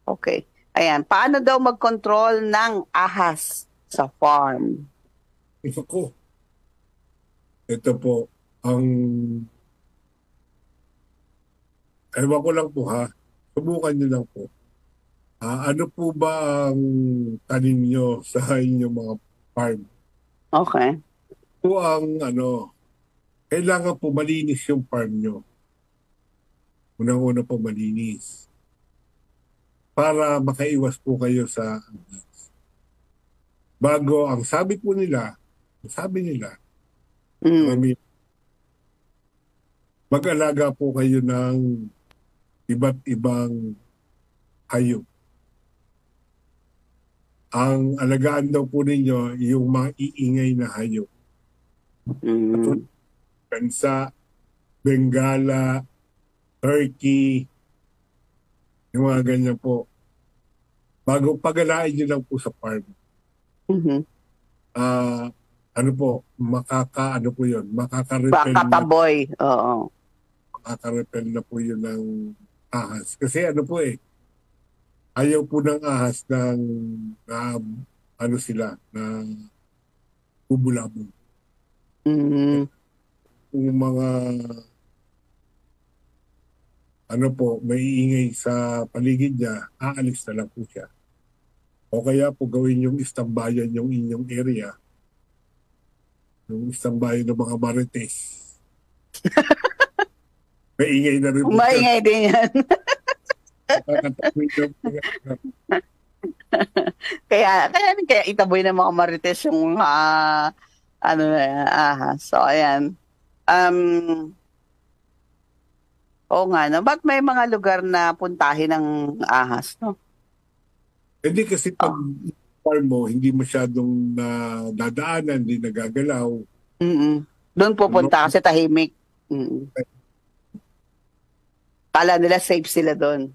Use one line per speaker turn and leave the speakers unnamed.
Okay. Ayan. Paano daw mag-control ng ahas sa farm?
Ako, ito po, ang, ewan ko lang po ha, subukan nyo lang po. Ano po ba ang tanim nyo sa inyong mga farm?
Okay.
Po ang kailangan po malinis yung farm nyo. Unang-una po malinis. Para makaiwas po kayo sa bago ang sabi nila,
Mm.
marami, mag-alaga po kayo ng iba't ibang hayop. Ang alagaan daw po ninyo yung mga iingay na hayop. Katulad
Mm.
kansa, Bengala, Turkey, yung mga ganyan po. Bago pagalain nyo lang po sa farm.
Mhm.
Ah, ano po, ano po yun,
Kataboy. Oo.
makaka-repel na po yun ng ahas. Kasi ano po ayaw po ng ahas na ano sila, na bubulabog.
Mm.
Kung mga ano po, may ingay sa paligid niya, aalis na lang po siya. O kaya po gawin yung istambayan yung inyong area, yung istambayan ng mga marites. May ingay na rin po yan.
Maingay din yan.
Nakakatakwil yung
Kaya itaboy ng mga marites yung ano na yan, ahas. So, ayan. Um, Oo nga, no? Ba't may mga lugar na puntahin ng ahas, no?
hindi kasi pag
Oh.
farm mo, hindi masyadong dadaanan, hindi nagagalaw.
Mm. Doon
Ano,
pupunta kasi tahimik. Mm. Kala nila safe sila doon.